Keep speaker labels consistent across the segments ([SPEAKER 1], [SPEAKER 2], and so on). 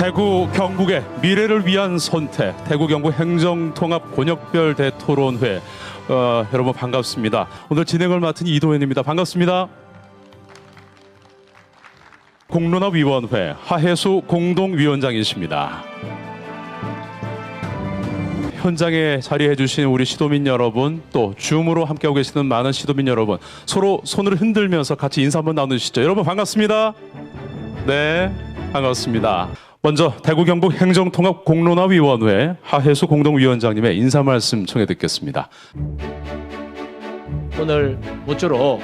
[SPEAKER 1] 대구 경북의 미래를 위한 선택, 대구 경북 행정통합 권역별 대토론회. 여러분 반갑습니다. 오늘 진행을 맡은 이도현입니다. 반갑습니다. 공론화위원회 하혜수 공동위원장이십니다. 현장에 자리해 주신 우리 시도민 여러분, 또 줌으로 함께하고 계시는 많은 시도민 여러분, 서로 손을 흔들면서 같이 인사 한번 나누시죠. 여러분 반갑습니다. 네, 반갑습니다. 먼저 대구 경북 행정통합 공론화위원회 하혜수 공동위원장님의 인사 말씀 청해 듣겠습니다.
[SPEAKER 2] 오늘 모쪼록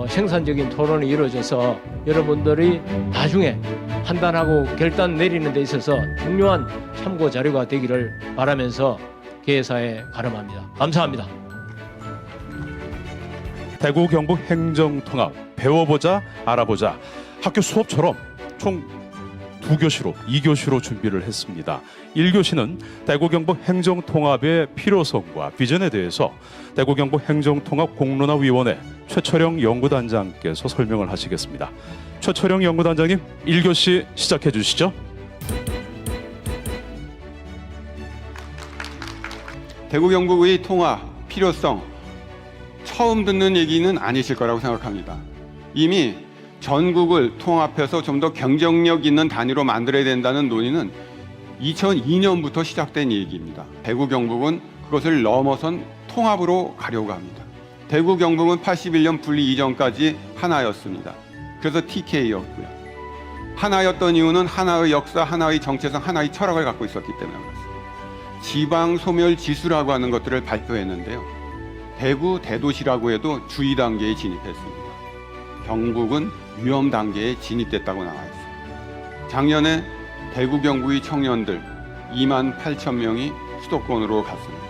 [SPEAKER 2] 생산적인 토론이 이루어져서 여러분들이 나중에 판단하고 결단 내리는 데 있어서 중요한 참고 자료가 되기를 바라면서 개회사에 가름합니다. 감사합니다.
[SPEAKER 1] 대구 경북 행정통합 배워보자 알아보자 학교 수업처럼 총 2교시로 2교시로 준비를 했습니다. 1교시는 대구 경북 행정통합의 필요성과 비전에 대해서 대구 경북 행정통합 공론화위원회 최철영 연구단장께서 설명을 하시겠습니다. 최철영 연구단장님, 1교시 시작해 주시죠.
[SPEAKER 3] 대구 경북의 통합 필요성 처음 듣는 얘기는 아니실 거라고 생각합니다. 이미 전국을 통합해서 좀 더 경쟁력 있는 단위로 만들어야 된다는 논의는 2002년부터 시작된 얘기입니다. 대구 경북은 그것을 넘어선 통합으로 가려고 합니다. 대구 경북은 81년 분리 이전까지 하나였습니다. 그래서 TK였고요. 하나였던 이유는 하나의 역사, 하나의 정체성, 하나의 철학을 갖고 있었기 때문에 그렇습니다. 지방 소멸 지수라고 하는 것들을 발표했는데요. 대구 대도시라고 해도 주의 단계에 진입했습니다. 경북은 위험 단계에 진입됐다고 나와 있습니다. 작년에 대구 경북의 청년들 2만 8천 명이 수도권으로 갔습니다.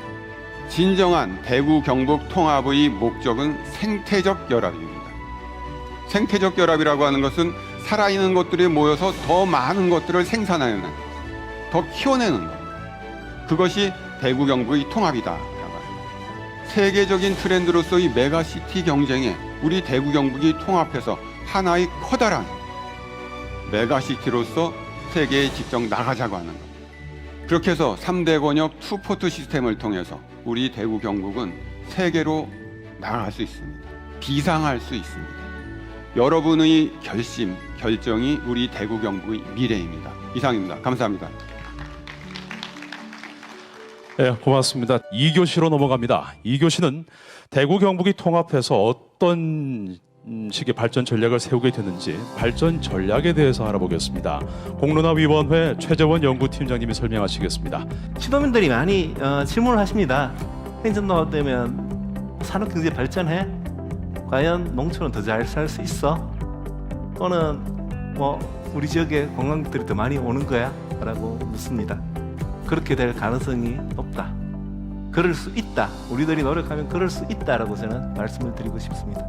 [SPEAKER 3] 진정한 대구 경북 통합의 목적은 생태적 결합입니다. 생태적 결합이라고 하는 것은 살아있는 것들이 모여서 더 많은 것들을 생산하는, 더 키워내는 것. 그것이 대구 경북의 통합이다라고 합니다. 세계적인 트렌드로서의 메가시티 경쟁에 우리 대구 경북이 통합해서 하나의 커다란 메가시티로서 세계에 직접 나가자고 하는 것. 그렇게 해서 3대 권역 투포트 시스템을 통해서 우리 대구 경북은 세계로 나아갈 수 있습니다. 비상할 수 있습니다. 여러분의 결심, 결정이 우리 대구 경북의 미래입니다. 이상입니다. 감사합니다.
[SPEAKER 1] 네, 고맙습니다. 2교시로 넘어갑니다. 2교시는 대구 경북이 통합해서 어떤 식의 발전 전략을 세우게 되는지 발전 전략에 대해서 알아보겠습니다. 공론화위원회 최재원 연구팀장님이 설명하시겠습니다.
[SPEAKER 4] 시도민들이 많이 질문을 하십니다. 행정통합 되면 산업경제 발전해? 과연 농촌은 더 잘 살 수 있어? 또는 우리 지역에 관광객들이 더 많이 오는 거야? 라고 묻습니다. 그렇게 될 가능성이 높다. 그럴 수 있다. 우리들이 노력하면 그럴 수 있다라고 저는 말씀을 드리고 싶습니다.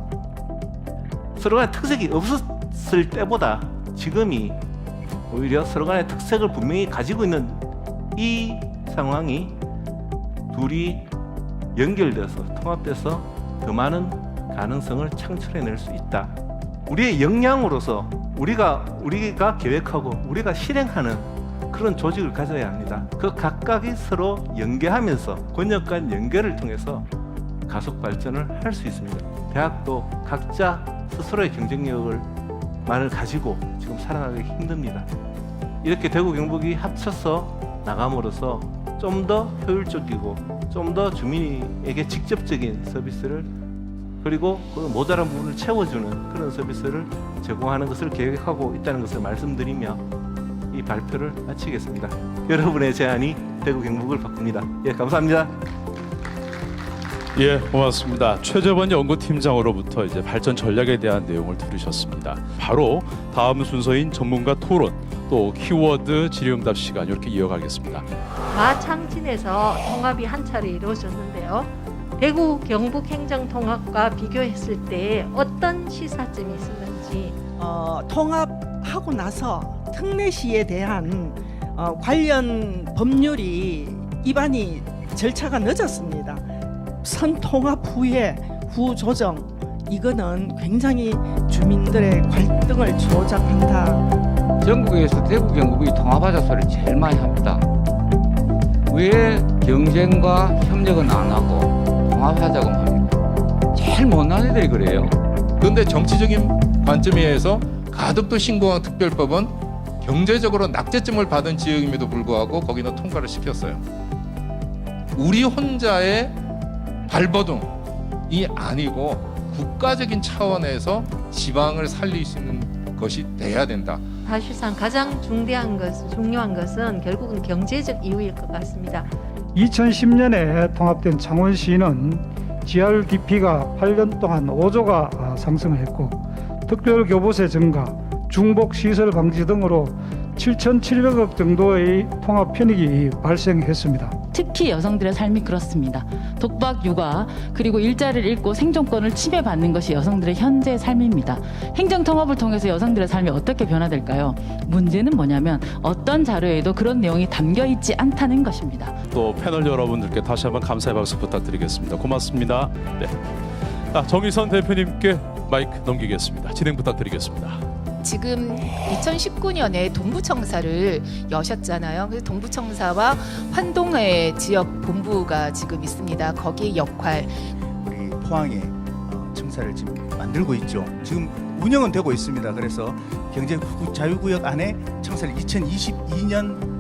[SPEAKER 4] 서로 간의 특색이 없었을 때보다 지금이 오히려 서로 간의 특색을 분명히 가지고 있는 이 상황이 둘이 연결돼서 통합돼서 더 많은 가능성을 창출해낼 수 있다. 우리의 역량으로서 우리가 계획하고 우리가 실행하는 그런 조직을 가져야 합니다. 그 각각이 서로 연계하면서 권역 간 연계를 통해서 가속 발전을 할 수 있습니다. 대학도 각자 스스로의 경쟁력을 가지고 지금 살아가기 힘듭니다. 이렇게 대구 경북이 합쳐서 나감으로써 좀 더 효율적이고 좀 더 주민에게 직접적인 서비스를 그리고 그 모자란 부분을 채워주는 그런 서비스를 제공하는 것을 계획하고 있다는 것을 말씀드리며 이 발표를 마치겠습니다. 여러분의 제안이 대구 경북을 바꿉니다. 예, 감사합니다.
[SPEAKER 1] 예, 고맙습니다. 최재원 연구팀장으로부터 이제 발전 전략에 대한 내용을 들으셨습니다. 바로 다음 순서인 전문가 토론, 또 키워드 질의응답 시간 이렇게 이어가겠습니다.
[SPEAKER 5] 마창진에서 통합이 한 차례 이루어졌는데요. 대구 경북 행정통합과 비교했을 때 어떤 시사점이 있었는지.
[SPEAKER 6] 통합하고 나서 특례시에 대한 관련 법률이 입안이 절차가 늦었습니다. 선통합 후에 후조정, 이거는 굉장히 주민들의 갈등을 조장한다.
[SPEAKER 7] 전국에서 대구 경북이 통합하자 소리 제일 많이 합니다. 왜 경쟁과 협력은 안 하고 통합하자고 합니까? 제일 못난 애들이 그래요.
[SPEAKER 8] 그런데 정치적인 관점에 의해서 가덕도 신공항 특별법은 경제적으로 낙제점을 받은 지역임에도 불구하고 거기는 통과를 시켰어요. 우리 혼자의 발버둥이 아니고 국가적인 차원에서 지방을 살릴 수 있는 것이 돼야 된다.
[SPEAKER 5] 사실상 가장 중요한 것은 결국은 경제적 이유일 것 같습니다.
[SPEAKER 9] 2010년에 통합된 창원시는 GRDP가 8년 동안 5조가 상승했고 특별 교부세 증가, 중복 시설 방지 등으로 7,700억 정도의 통합 편익이 발생했습니다.
[SPEAKER 10] 특히 여성들의 삶이 그렇습니다. 독박 육아 그리고 일자리를 잃고 생존권을 침해받는 것이 여성들의 현재 삶입니다. 행정통합을 통해서 여성들의 삶이 어떻게 변화될까요? 문제는 뭐냐면 어떤 자료에도 그런 내용이 담겨 있지 않다는 것입니다.
[SPEAKER 1] 또 패널 여러분들께 다시 한번 감사의 박수 부탁드리겠습니다. 고맙습니다. 네. 정의선 대표님께 마이크 넘기겠습니다. 진행 부탁드리겠습니다.
[SPEAKER 11] 지금 2019년에 동부청사를 여셨잖아요. 그래서 동부청사와 환동의 지역 본부가 지금 있습니다. 거기의 역할.
[SPEAKER 12] 우리 포항에 청사를 지금 만들고 있죠. 지금 운영은 되고 있습니다. 그래서 경제 자유구역 안에 청사를 2022년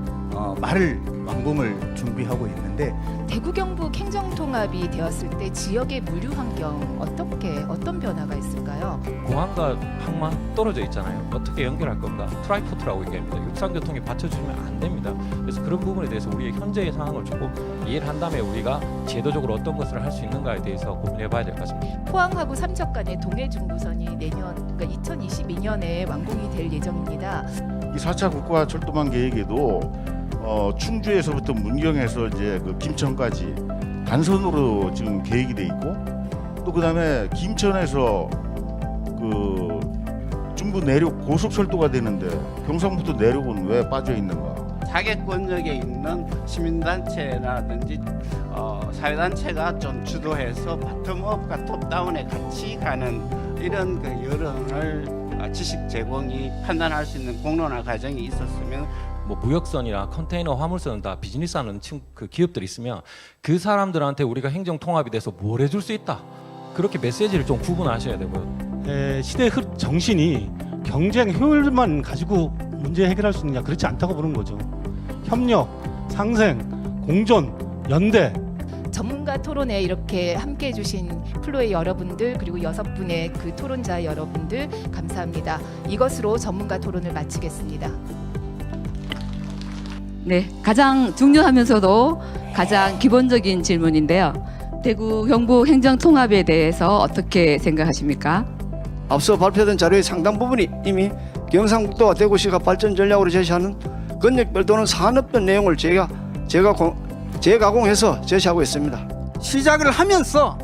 [SPEAKER 12] 말을 완공을 준비하고 있는데
[SPEAKER 11] 대구 경북 행정통합이 되었을 때 지역의 물류 환경 어떤 변화가 있을까요?
[SPEAKER 13] 공항과 항만 떨어져 있잖아요. 어떻게 연결할 건가? 트라이포트라고 얘기합니다. 육상교통이 받쳐주면 안 됩니다. 그래서 그런 부분에 대해서 우리의 현재의 상황을 조금 이해를 한 다음에 우리가 제도적으로 어떤 것을 할 수 있는가에 대해서 고민해 봐야 될 것 같습니다.
[SPEAKER 11] 포항하고 삼척 간의 동해중부선이 내년, 그러니까 2022년에 완공이 될 예정입니다.
[SPEAKER 14] 이 4차 국가철도망 계획에도 충주에서부터 문경에서 이제 그 김천까지 단선으로 지금 계획이 돼 있고 또 그다음에 김천에서 그 중부 내륙 고속철도가 되는데 경상북도 내륙은 왜 빠져 있는가?
[SPEAKER 15] 자객권역에 있는 시민단체라든지 사회단체가 좀 주도해서 바텀업과 톱다운에 같이 가는 이런 그 여론을 지식 제공이 판단할 수 있는 공론화 과정이 있었으면
[SPEAKER 13] 뭐 무역선이나 컨테이너 화물선은 다 비즈니스하는 그 기업들이 있으면 그 사람들한테 우리가 행정 통합이 돼서 뭘 해줄 수 있다. 그렇게 메시지를 좀 구분하셔야 되고요.
[SPEAKER 16] 시대의 정신이 경쟁 효율만 가지고 문제 해결할 수 있느냐 그렇지 않다고 보는 거죠. 협력, 상생, 공존, 연대.
[SPEAKER 11] 전문가 토론에 이렇게 함께해 주신 플로의 여러분들 그리고 6분의 그 토론자 여러분들 감사합니다. 이것으로 전문가 토론을 마치겠습니다.
[SPEAKER 17] 네, 가장 중요하면서도 가장 기본적인 질문인데요. 대구 경북 행정통합에 대해서 어떻게 생각하십니까?
[SPEAKER 18] 앞서 발표된 자료의 상당 부분이 이미 경상북도와 대구시가 발전 전략으로 제시하는 권역별 또는 산업별 내용을 재가공해서 제시하고 있습니다.
[SPEAKER 19] 시작을 하면서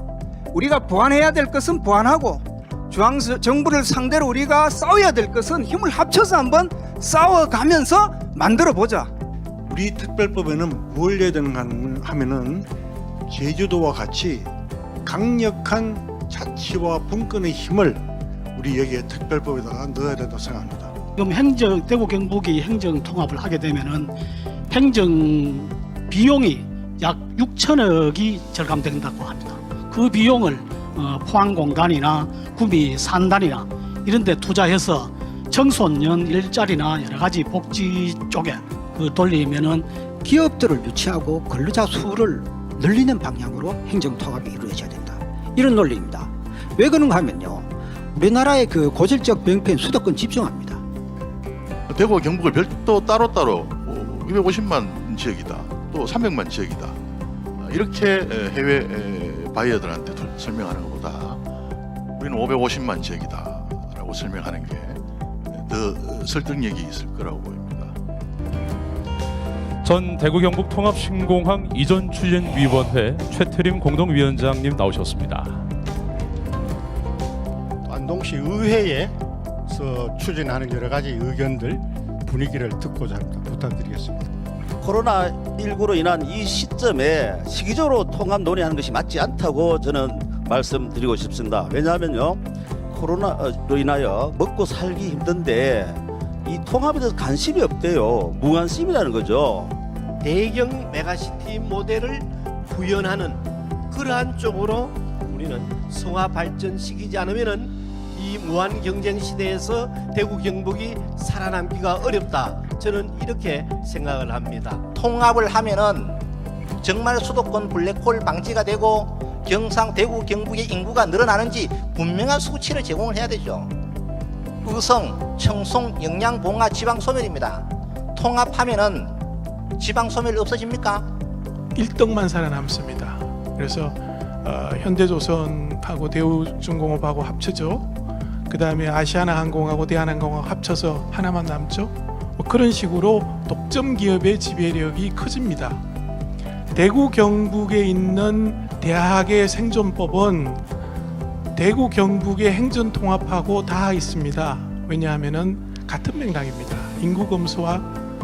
[SPEAKER 19] 우리가 보완해야 될 것은 보완하고 중앙정부를 상대로 우리가 싸워야 될 것은 힘을 합쳐서 한번 싸워가면서 만들어보자.
[SPEAKER 16] 우리 특별법에는 뭘 해야 되는가 하면은 제주도와 같이 강력한 자치와 분권의 힘을 우리 여기에 특별법에다가 넣어야 된다고 생각합니다.
[SPEAKER 9] 지금 대구 경북이 행정 통합을 하게 되면은 행정 비용이 약 6천억이 절감된다고 합니다. 그 비용을 포항공단이나 구미 산단이나 이런 데 투자해서 청소년 일자리나 여러 가지 복지 쪽에 돌리면은
[SPEAKER 19] 기업들을 유치하고 근로자 수를 늘리는 방향으로 행정통합이 이루어져야 된다. 이런 논리입니다. 왜 그런가 하면요. 우리나라의 그 고질적 병폐인 수도권 집중합니다.
[SPEAKER 14] 대구와 경북을 별도 따로따로 250만 지역이다. 또 300만 지역이다. 이렇게 해외 바이어들한테 설명하는 것보다 우리는 550만 지역이다 라고 설명하는 게 더 설득력이 있을 거라고 보입니다.
[SPEAKER 1] 전 대구 경북 통합 신공항 이전 추진위원회 최태림 공동위원장님 나오셨습니다.
[SPEAKER 16] 안동시 의회에서 추진하는 여러 가지 의견들 분위기를 듣고자 합니다. 부탁드리겠습니다.
[SPEAKER 20] 코로나19로 인한 이 시점에 시기적으로 통합 논의하는 것이 맞지 않다고 저는 말씀드리고 싶습니다. 왜냐하면요, 코로나로 인하여 먹고 살기 힘든데 이 이 통합에 대해서 관심이 없대요. 무관심이라는 거죠.
[SPEAKER 21] 대경 메가시티 모델을 구현하는 그러한 쪽으로 우리는 성화 발전시키지 않으면은 이 무한 경쟁 시대에서 대구 경북이 살아남기가 어렵다. 저는 이렇게 생각을 합니다.
[SPEAKER 22] 통합을 하면은 정말 수도권 블랙홀 방지가 되고 경상, 대구, 경북의 인구가 늘어나는지 분명한 수치를 제공을 해야 되죠. 의성, 청송, 영양, 봉화 지방 소멸입니다. 통합하면은 지방 소멸이 없어집니까?
[SPEAKER 23] 1등만 살아남습니다. 그래서 현대조선하고 대우중공업하고 합쳐져, 그 다음에 아시아나항공하고 대한항공하고 합쳐서 하나만 남죠. 뭐 그런 식으로 독점 기업의 지배력이 커집니다. 대구 경북에 있는 대학의 생존법은 대구 경북의 행정 통합하고 다 있습니다. 왜냐하면은 같은 맥락입니다. 인구 검소와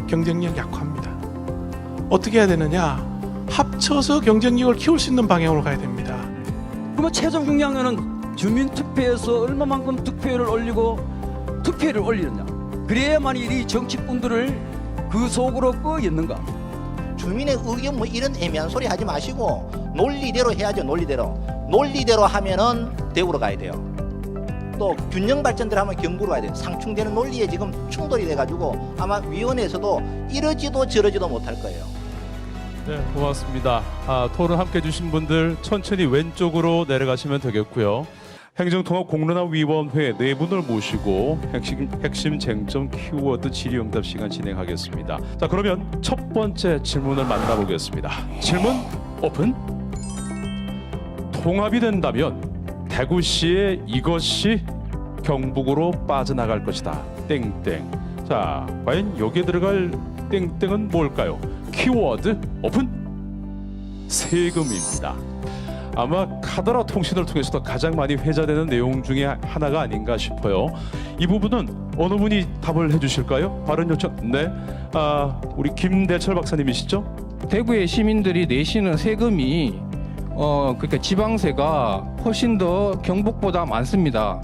[SPEAKER 23] 경쟁력 약화입니다. 어떻게 해야 되느냐? 합쳐서 경쟁력을 키울 수 있는 방향으로 가야 됩니다.
[SPEAKER 24] 그러면 최종 중요한 주민 투표에서 얼마만큼 득표율을 올리고 투표율을 올리느냐. 그래야만 이 정치꾼들을 그 속으로 끌어있는가.
[SPEAKER 22] 주민의 의견 뭐 이런 애매한 소리 하지 마시고 논리대로 해야죠. 논리대로 하면은 대구로 가야 돼요. 또 균형 발전들 하면 경부로 가야 돼요. 상충되는 논리에 지금 충돌이 돼가지고 아마 위원회에서도 이러지도 저러지도 못할 거예요.
[SPEAKER 1] 네, 고맙습니다. 토론 함께 해주신 분들 천천히 왼쪽으로 내려가시면 되겠고요. 행정통합공론화위원회 네 분을 모시고 핵심 쟁점 키워드 질의응답 시간 진행하겠습니다. 자, 그러면 첫 번째 질문을 만나보겠습니다. 질문 오픈. 통합이 된다면 대구시의 이것이 경북으로 빠져나갈 것이다. 땡땡. 자, 과연 여기에 들어갈 땡땡은 뭘까요? 키워드 오픈. 세금입니다. 아마 카더라 통신을 통해서도 가장 많이 회자되는 내용 중에 하나가 아닌가 싶어요. 이 부분은 어느 분이 답을 해주실까요? 발언 요청. 네, 우리 김대철 박사님이시죠?
[SPEAKER 25] 대구의 시민들이 내시는 세금이 그러니까 지방세가 훨씬 더 경북보다 많습니다.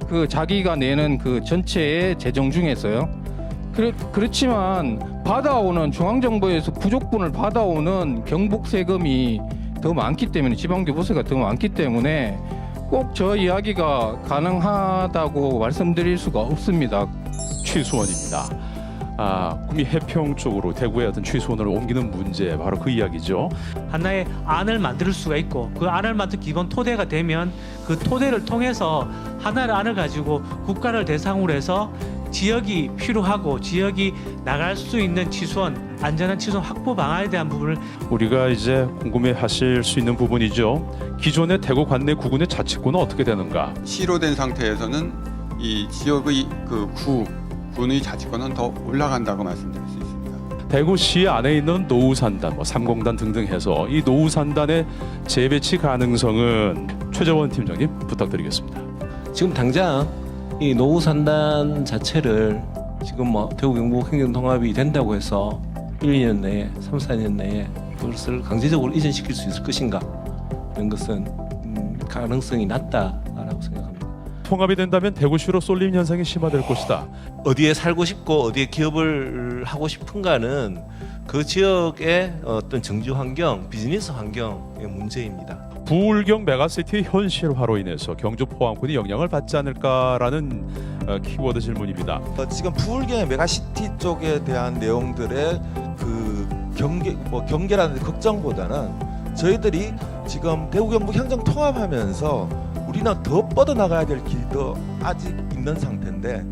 [SPEAKER 25] 그 자기가 내는 그 전체의 재정 중에서요. 그렇지만 받아오는 중앙정부에서 부족분을 받아오는 경북 세금이 더 많기 때문에 지방교부세가 더 많기 때문에 꼭 저 이야기가 가능하다고 말씀드릴 수가 없습니다.
[SPEAKER 1] 취수원입니다. 구미 해평 쪽으로 대구의 어떤 취수원을 옮기는 문제 바로 그 이야기죠.
[SPEAKER 26] 하나의 안을 만들 수가 있고 그 안을 만든 기본 토대가 되면 그 토대를 통해서 하나의 안을 가지고 국가를 대상으로 해서 지역이 필요하고 지역이 나갈 수 있는 취수원, 안전한 취수원 확보 방안에 대한 부분을
[SPEAKER 1] 우리가 이제 궁금해하실 수 있는 부분이죠. 기존의 대구 관내 구군의 자치권은 어떻게 되는가?
[SPEAKER 3] 시로된 상태에서는 이 지역의 군의 자치권은 더 올라간다고 말씀드릴 수 있습니다.
[SPEAKER 1] 대구시 안에 있는 노후산단, 3공단 등등 해서 이 노후산단의 재배치 가능성은 최재원 팀장님 부탁드리겠습니다.
[SPEAKER 27] 지금 당장 이 노후산단 자체를 지금 대구 경북 행정통합이 된다고 해서 1, 2년 내에 3, 4년 내에 그것을 강제적으로 이전시킬 수 있을 것인가 이런 것은 가능성이 낮다라고 생각합니다.
[SPEAKER 1] 통합이 된다면 대구시로 쏠림 현상이 심화될 것이다.
[SPEAKER 27] 어디에 살고 싶고 어디에 기업을 하고 싶은가는 그 지역의 어떤 정치 환경, 비즈니스 환경의 문제입니다.
[SPEAKER 1] 부울경 메가시티의 현실화로 인해서 경주 포항군이 영향을 받지 않을까라는 키워드 질문입니다.
[SPEAKER 28] 지금 부울경의 메가시티 쪽에 대한 내용들의 그 경계라는 걱정보다는 저희들이 지금 대구 경북 행정 통합하면서 우리는 더 뻗어나가야 될 길도 아직 있는 상태인데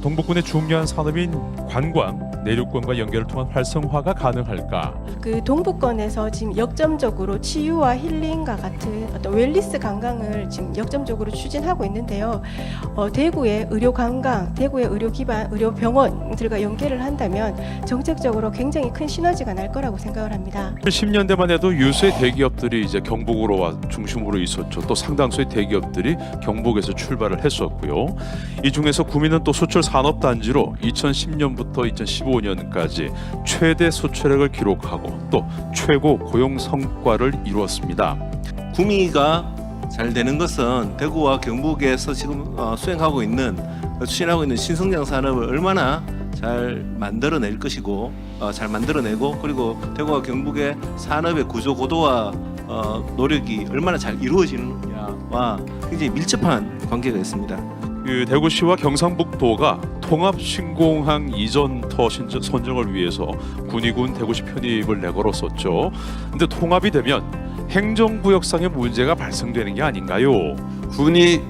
[SPEAKER 1] 동북군의 중요한 산업인 관광, 내륙권과 연결을 통한 활성화가 가능할까?
[SPEAKER 29] 그 동북권에서 지금 역점적으로 치유와 힐링과 같은 어떤 웰리스 관광을 지금 역점적으로 추진하고 있는데요. 대구의 의료 관광, 대구의 의료 기반, 의료 병원들과 연계를 한다면 정책적으로 굉장히 큰 시너지가 날 거라고 생각을 합니다.
[SPEAKER 1] 10년대만 해도 유수의 대기업들이 이제 경북으로 중심으로 있었죠. 또 상당수의 대기업들이 경북에서 출발을 했었고요. 이 중에서 구미는 또 수출 산업단지로 2010년부터 2015년까지 최대 수출액을 기록하고 또 최고 고용 성과를 이루었습니다.
[SPEAKER 27] 구미가 잘 되는 것은 대구와 경북에서 지금 수행하고 있는 추진하고 있는 신성장 산업을 얼마나 잘 만들어낼 것이고 잘 만들어내고 그리고 대구와 경북의 산업의 구조 고도화 노력이 얼마나 잘 이루어지느냐와 굉장히 밀접한 관계가 있습니다.
[SPEAKER 1] 그 대구시와 경상북도가 통합신공항 이전터 선정을 위해서 군의군 대구시 편입을 내걸었었죠. 근데 통합이 되면 행정구역상의 문제가 발생되는 게 아닌가요?
[SPEAKER 3] 군의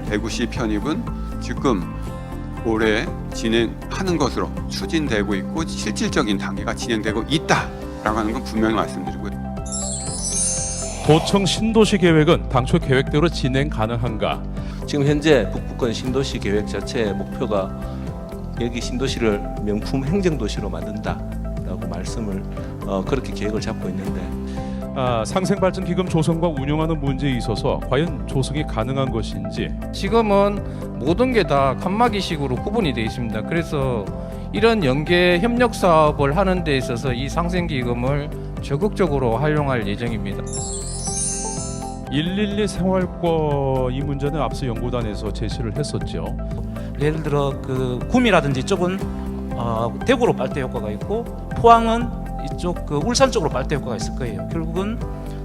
[SPEAKER 3] 대구시 편입은 지금 올해 진행하는 것으로 추진되고 있고 실질적인 단계가 진행되고 있다라고 하는 건 분명히 말씀드리고요.
[SPEAKER 1] 도청 신도시 계획은 당초 계획대로 진행 가능한가?
[SPEAKER 27] 지금 현재 북부권 신도시 계획 자체의 목표가 여기 신도시를 명품 행정도시로 만든다라고 말씀을 그렇게 계획을 잡고 있는데
[SPEAKER 1] 상생발전기금 조성과 운영하는 문제에 있어서 과연 조성이 가능한 것인지
[SPEAKER 25] 지금은 모든 게 다 칸막이식으로 구분이 되어 있습니다. 그래서 이런 연계 협력 사업을 하는 데 있어서 이 상생기금을 적극적으로 활용할 예정입니다.
[SPEAKER 1] 112 생활권 이 문제는 앞서 연구단에서 제시를 했었죠.
[SPEAKER 26] 예를 들어 그 구미라든지 이쪽은 대구로 빨대 효과가 있고 포항은 이쪽 그 울산 쪽으로 빨대 효과가 있을 거예요. 결국은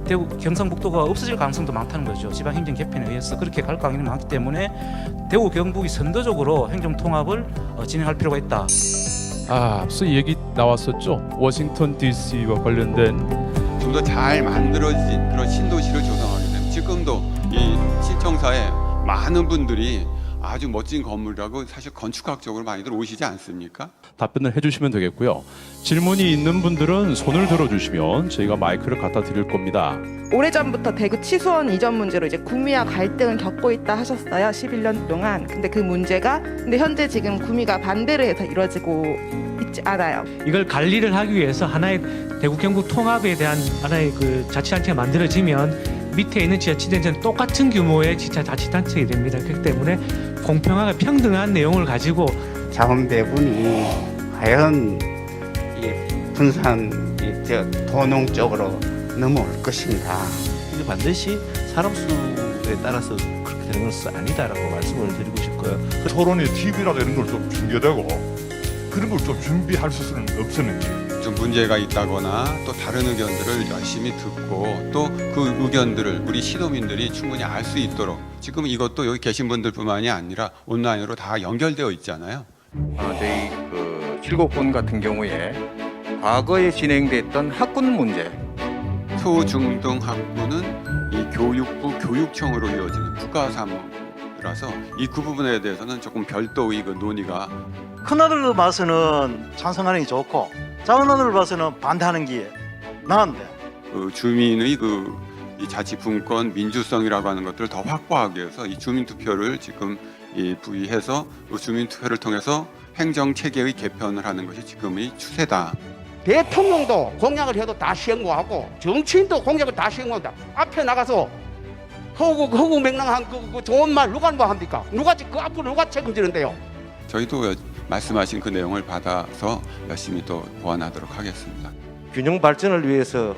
[SPEAKER 26] 대구 경상북도가 없어질 가능성도 많다는 거죠. 지방행정 개편에 의해서 그렇게 갈 가능성이 많기 때문에 대구 경북이 선도적으로 행정 통합을 진행할 필요가 있다.
[SPEAKER 1] 앞서 얘기 나왔었죠. 워싱턴 DC와 관련된
[SPEAKER 3] 좀 더 잘 만들어진 그런 신도시를 조성하게 되면 지금도 이 시청사에 많은 분들이 아주 멋진 건물이라고 사실 건축학적으로 많이들 오시지 않습니까?
[SPEAKER 1] 답변을 해주시면 되겠고요. 질문이 있는 분들은 손을 들어주시면 저희가 마이크를 갖다 드릴 겁니다.
[SPEAKER 2] 오래전부터 대구 치수원 이전 문제로 이제 구미와 갈등을 겪고 있다 하셨어요. 11년 동안. 근데 그 문제가 현재 지금 구미가 반대를 해서 이루어지고 있지 않아요.
[SPEAKER 26] 이걸 관리를 하기 위해서 하나의 대구 경북 통합에 대한 하나의 그 자치단체가 만들어지면 밑에 있는 지자체는 똑같은 규모의 자치단체가 됩니다. 그렇기 때문에 공평하고 평등한 내용을 가지고
[SPEAKER 4] 자원 배분이 과연 분산 도농 쪽으로 넘어올 것인가.
[SPEAKER 27] 근데 반드시 사람 수에 따라서 그렇게 되는 것은 아니다라고 말씀을 드리고 싶고요.
[SPEAKER 5] 토론이 TV라도 이런 걸 좀 준비되고 그런 걸 좀 준비할 수는 없었는지.
[SPEAKER 3] 좀 문제가 있다거나 또 다른 의견들을 열심히 듣고 또 그 의견들을 우리 시도민들이 충분히 알 수 있도록 지금 이것도 여기 계신 분들뿐만이 아니라 온라인으로 다 연결되어 있잖아요.
[SPEAKER 6] 저희 그 7곳 같은 경우에 과거에 진행됐던 학군 문제
[SPEAKER 3] 소중등 학부는 이 교육부 교육청으로 이어지는 국가사무라서 이 그 부분에 대해서는 조금 별도의 그 논의가
[SPEAKER 7] 큰아들로 봐서는 찬성하는 게 좋고 작은아들로 봐서는 반대하는 게 나은데
[SPEAKER 3] 그 주민의 이 자치분권 민주성이라고 하는 것들을 더 확보하기 위해서 이 주민투표를 지금 부의해서 그 주민투표를 통해서 행정체계의 개편을 하는 것이 지금의 추세다.
[SPEAKER 8] 대통령도 공약을 해도 다 시행하고 정치인도 공약을 다 시행한다. 앞에 나가서 허구맹랑한 그 좋은 말 누가 뭐 합니까? 그 앞으로 누가 책임지는데요?
[SPEAKER 3] 저희도 말씀하신 그 내용을 받아서 열심히 또 보완하도록 하겠습니다.
[SPEAKER 10] 균형 발전을 위해서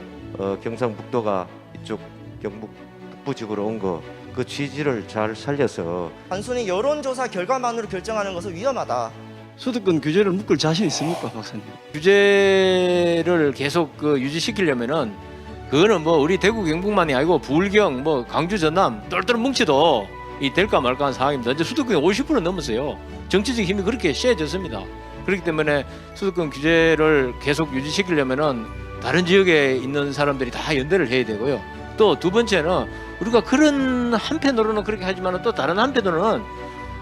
[SPEAKER 10] 경상북도가 이쪽 경북 북부 지구로 온 그 취지를 잘 살려서
[SPEAKER 12] 단순히 여론조사 결과만으로 결정하는 것은 위험하다.
[SPEAKER 18] 소득권 규제를 묶을 자신 있습니까, 박사님?
[SPEAKER 15] 규제를 계속 유지시키려면은 그거는 뭐 우리 대구 경북만이 아니고 부울경 강주 전남 똘똘 뭉치도 이 될까 말까한 상황입니다. 이제 수도권이 50% 넘었어요. 정치적 힘이 그렇게 세졌습니다. 그렇기 때문에 수도권 규제를 계속 유지시키려면은 다른 지역에 있는 사람들이 다 연대를 해야 되고요. 또 두 번째는 우리가 그런 한편으로는 그렇게 하지만 또 다른 한편으로는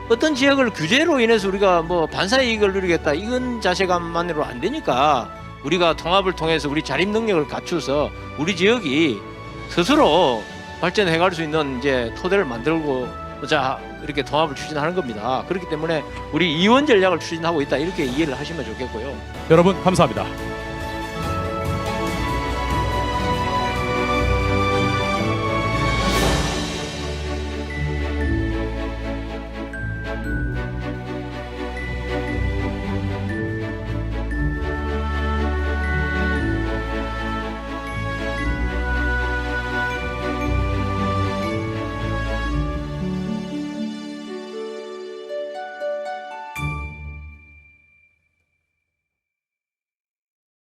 [SPEAKER 15] 어떤 지역을 규제로 인해서 우리가 반사이익을 누리겠다 이건 자세감만으로 안 되니까 우리가 통합을 통해서 우리 자립 능력을 갖춰서 우리 지역이 스스로 발전해 갈 수 있는 이제 토대를 만들고자 이렇게 통합을 추진하는 겁니다. 그렇기 때문에 우리 이원 전략을 추진하고 있다 이렇게 이해를 하시면 좋겠고요.
[SPEAKER 1] 여러분 감사합니다.